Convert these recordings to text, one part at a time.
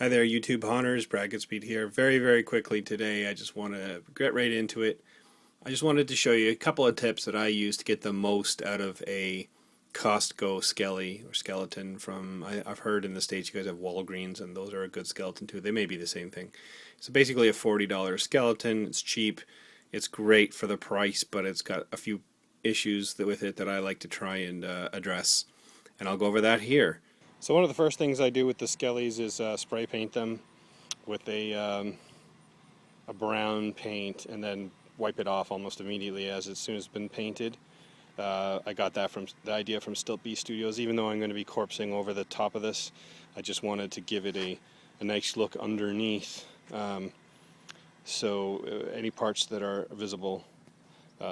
Hi there, YouTube haunters. Brad Goodspeed here. Very quickly today, I just want to get right into it. I just wanted to show you a couple of tips that I use to get the most out of a Costco skelly or skeleton from, I've heard in the States you guys have Walgreens, and those are a good skeleton too. They may be the same thing. So basically a $40 skeleton. It's cheap. It's great for the price, but it's got a few issues with it that I like to try and address. And I'll go over that here. So one of the first things I do with the skellys is spray paint them with a brown paint and then wipe it off almost immediately as soon as it's been painted. I got that from the idea from Stilt B Studios. Even though I'm going to be corpsing over the top of this, I just wanted to give it a nice look underneath. So any parts that are visible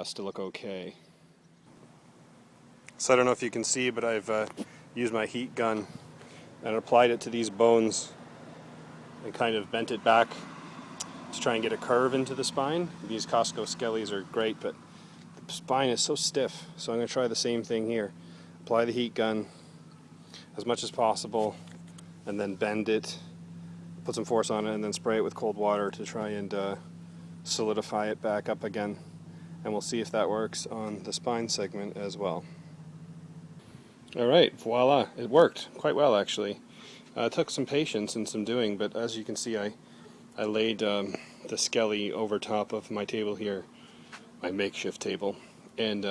still look okay. So I don't know if you can see, but I've used my heat gun and applied it to these bones and kind of bent it back to try and get a curve into the spine. These Costco skellys are great, but the spine is so stiff, so I'm going to try the same thing here. Apply the heat gun as much as possible and then bend it, put some force on it, and then spray it with cold water to try and solidify it back up again. And we'll see if that works on the spine segment as well. Alright, voila, it worked quite well actually. It took some patience and some doing, but as you can see I laid the skelly over top of my table here, my makeshift table, and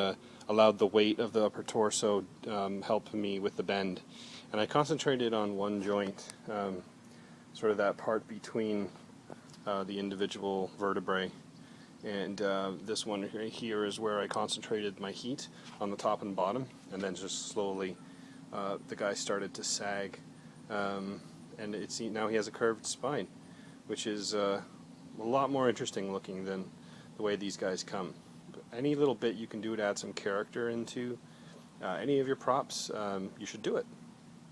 allowed the weight of the upper torso help me with the bend. And I concentrated on one joint, sort of that part between the individual vertebrae. And this one right here is where I concentrated my heat on the top and bottom, and then just slowly the guy started to sag, and now he has a curved spine, which is a lot more interesting looking than the way these guys come. But any little bit you can do to add some character into any of your props, you should do it.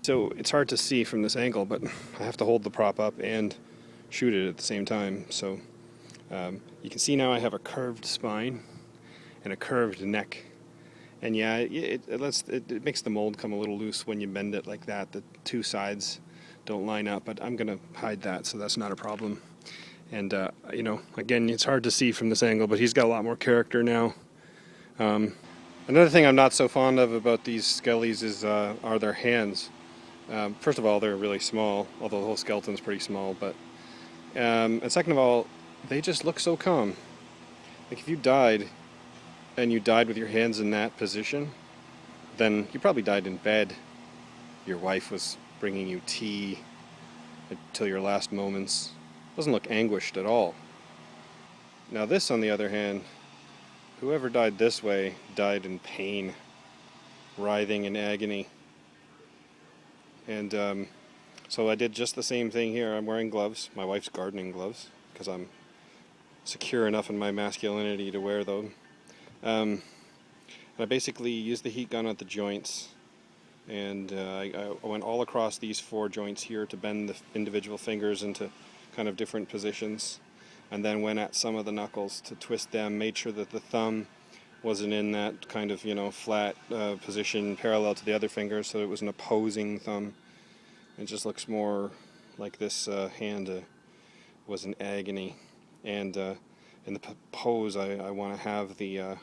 So it's hard to see from this angle, but I have to hold the prop up and shoot it at the same time. So you can see now I have a curved spine and a curved neck, and yeah, it makes the mold come a little loose when you bend it like that. The two sides don't line up, but I'm gonna hide that, so that's not a problem. And you know, again, it's hard to see from this angle, but he's got a lot more character now. Another thing I'm not so fond of about these skellys are their hands. First of all, they're really small, although the whole skeleton's pretty small, but and second of all, they just look so calm. Like if you died, and you died with your hands in that position, then you probably died in bed. Your wife was bringing you tea until your last moments. Doesn't look anguished at all. Now this, on the other hand, whoever died this way died in pain, writhing in agony. And so I did just the same thing here. I'm wearing gloves, my wife's gardening gloves, because I'm secure enough in my masculinity to wear them. And I basically used the heat gun at the joints, and I went all across these four joints here to bend the individual fingers into kind of different positions, and then went at some of the knuckles to twist them, made sure that the thumb wasn't in that kind of, you know, flat position parallel to the other fingers, so it was an opposing thumb. It just looks more like this hand was in agony. And in the pose I want to have the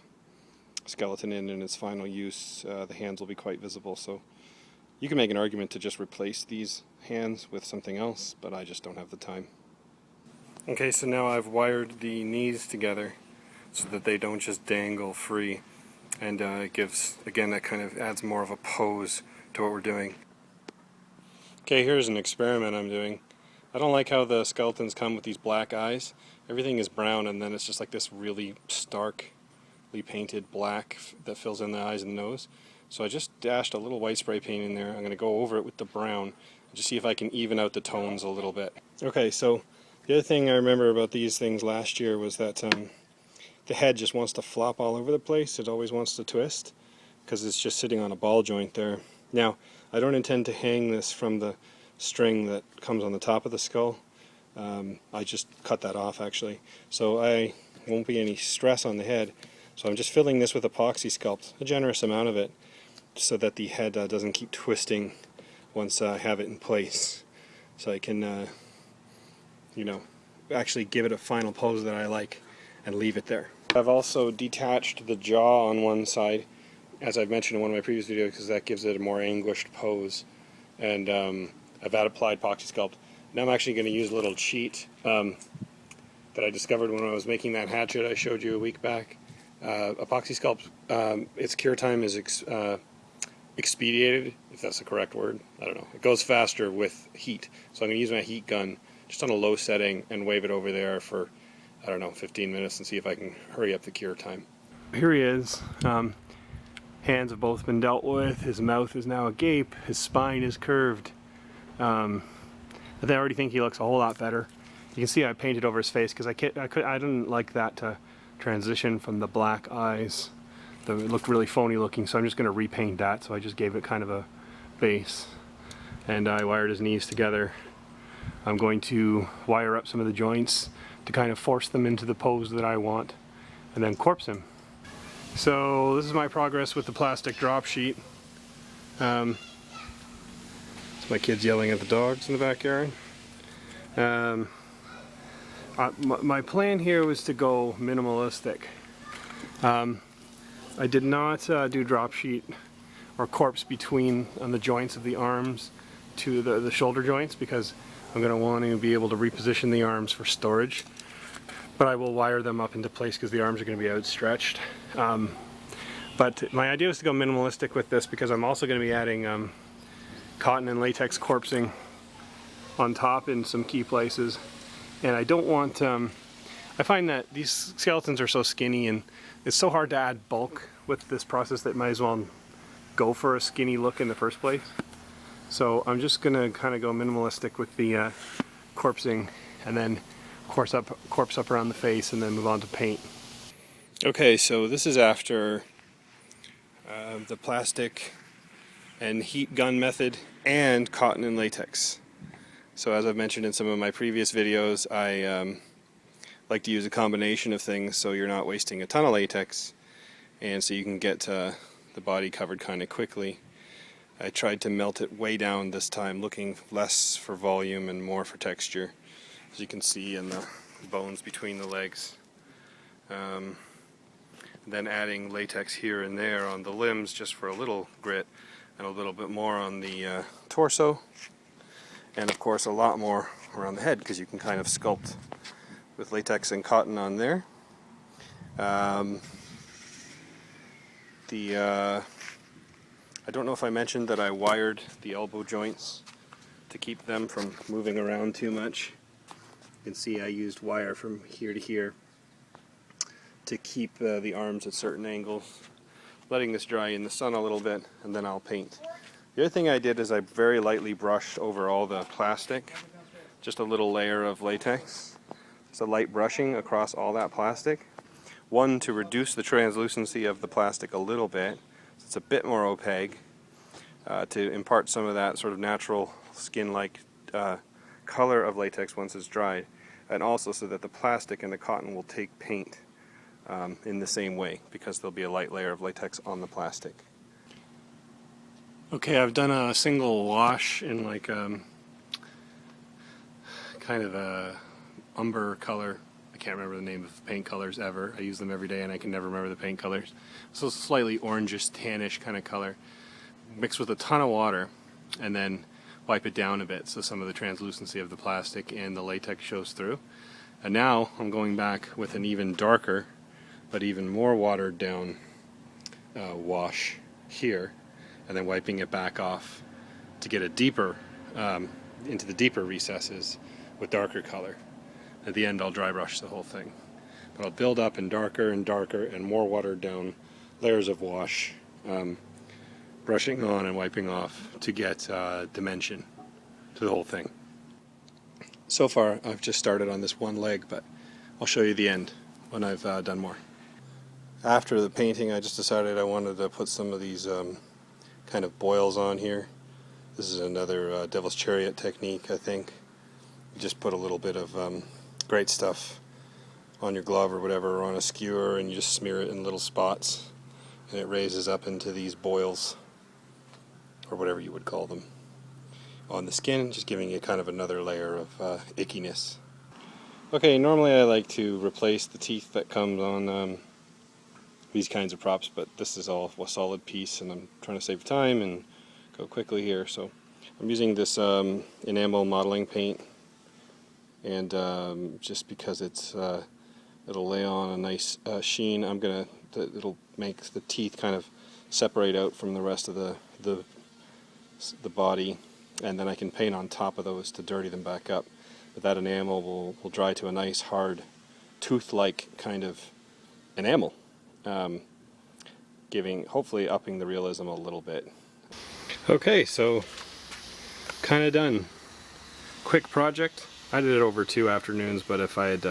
skeleton in its final use, the hands will be quite visible. So you can make an argument to just replace these hands with something else, but I just don't have the time. Okay, so now I've wired the knees together so that they don't just dangle free, and it gives, again, that kind of adds more of a pose to what we're doing. Okay, here's an experiment I'm doing. I don't like how the skeletons come with these black eyes. Everything is brown, and then it's just like this really starkly painted black that fills in the eyes and the nose. So I just dashed a little white spray paint in there. I'm going to go over it with the brown and just see if I can even out the tones a little bit. Okay, so the other thing I remember about these things last year was that the head just wants to flop all over the place. It always wants to twist because it's just sitting on a ball joint there. Now, I don't intend to hang this from the string that comes on the top of the skull. I just cut that off actually, so I won't be any stress on the head. So I'm just filling this with epoxy sculpt, a generous amount of it, so that the head doesn't keep twisting once I have it in place. So I can you know, actually give it a final pose that I like and leave it there. I've also detached the jaw on one side, as I've mentioned in one of my previous videos, because that gives it a more anguished pose. And I've applied epoxy sculpt. Now I'm actually going to use a little cheat that I discovered when I was making that hatchet I showed you a week back. Epoxy sculpt, its cure time is expedited, if that's the correct word. I don't know. It goes faster with heat. So I'm going to use my heat gun just on a low setting and wave it over there for, I don't know, 15 minutes and see if I can hurry up the cure time. Here he is. Hands have both been dealt with. His mouth is now agape. His spine is curved. I already think he looks a whole lot better. You can see I painted over his face because I didn't like that transition from the black eyes. It looked really phony looking, so I'm just going to repaint that. So I just gave it kind of a base, and I wired his knees together. I'm going to wire up some of the joints to kind of force them into the pose that I want, and then corpse him. So this is my progress with the plastic drop sheet. It's my kids yelling at the dogs in the backyard. My plan here was to go minimalistic. I did not do drop sheet or corpse between on the joints of the arms to the shoulder joints, because I'm going to want to be able to reposition the arms for storage. But I will wire them up into place because the arms are going to be outstretched. But my idea was to go minimalistic with this because I'm also going to be adding cotton and latex corpsing on top in some key places. And I don't want, I find that these skeletons are so skinny and it's so hard to add bulk with this process that might as well go for a skinny look in the first place. So I'm just going to kind of go minimalistic with the corpsing, and then corpse up around the face, and then move on to paint. Okay, so this is after the plastic and heat gun method and cotton and latex. So as I've mentioned in some of my previous videos, I like to use a combination of things so you're not wasting a ton of latex, and so you can get the body covered kind of quickly. I tried to melt it way down this time, looking less for volume and more for texture, as you can see in the bones between the legs. Then adding latex here and there on the limbs just for a little grit, and a little bit more on the torso, and of course a lot more around the head because you can kind of sculpt with latex and cotton on there. I don't know if I mentioned that I wired the elbow joints to keep them from moving around too much. You can see I used wire from here to here to keep the arms at certain angles. Letting this dry in the sun a little bit, and then I'll paint. The other thing I did is I very lightly brushed over all the plastic, just a little layer of latex. Just a light brushing across all that plastic. One, to reduce the translucency of the plastic a little bit, so it's a bit more opaque, to impart some of that sort of natural skin-like color of latex once it's dried, and also so that the plastic and the cotton will take paint in the same way, because there'll be a light layer of latex on the plastic. Okay, I've done a single wash in like kind of a umber color. I can't remember the name of paint colors ever. I use them every day and I can never remember the paint colors. So it's a slightly orangish, tannish kind of color, mixed with a ton of water, and then wipe it down a bit so some of the translucency of the plastic and the latex shows through. And now I'm going back with an even darker but even more watered down wash here, and then wiping it back off to get a deeper into the deeper recesses with darker color. At the end I'll dry brush the whole thing, but I'll build up in darker and more watered down layers of wash, brushing on and wiping off to get dimension to the whole thing. So far I've just started on this one leg, but I'll show you the end when I've done more. After the painting, I just decided I wanted to put some of these kind of boils on here. This is another Devil's Chariot technique, I think. You just put a little bit of great stuff on your glove or whatever, or on a skewer, and you just smear it in little spots, and it raises up into these boils, or whatever you would call them, on the skin, just giving it kind of another layer of ickiness. Okay, normally I like to replace the teeth that come on these kinds of props, but this is all a solid piece, and I'm trying to save time and go quickly here. So I'm using this enamel modeling paint, and just because it'll lay on a nice sheen, it'll make the teeth kind of separate out from the rest of the body, and then I can paint on top of those to dirty them back up. But that enamel will dry to a nice hard tooth-like kind of enamel, hopefully upping the realism a little bit. Okay, so kind of done. Quick project. I did it over 2 afternoons, but if I had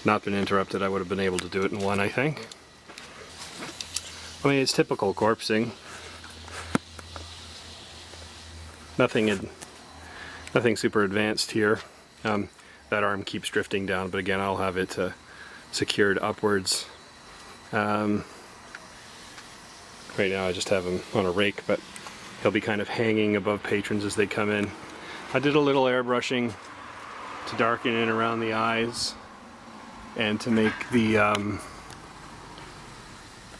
not been interrupted, I would have been able to do it in 1, I think. I mean, it's typical corpsing. Nothing super advanced here. That arm keeps drifting down, but again, I'll have it secured upwards. Right now I just have him on a rake, but he'll be kind of hanging above patrons as they come in. I did a little airbrushing to darken in around the eyes and to make the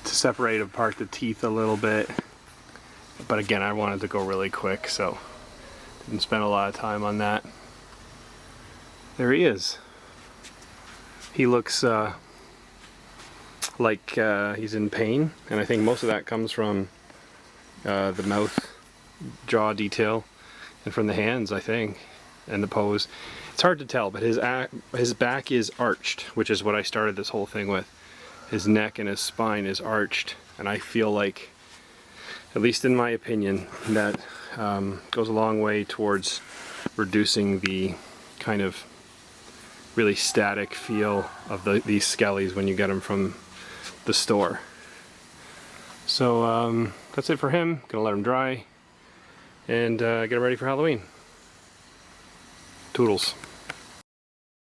to separate apart the teeth a little bit, but again, I wanted to go really quick, so didn't spend a lot of time on that. There he is. He looks like he's in pain, and I think most of that comes from the mouth, jaw detail, and from the hands, I think, and the pose. It's hard to tell, but his back is arched, which is what I started this whole thing with. His neck and his spine is arched, and I feel like, at least in my opinion, that goes a long way towards reducing the kind of really static feel of these skellys when you get them from the store. So that's it for him. Gonna let him dry and get him ready for Halloween. Toodles.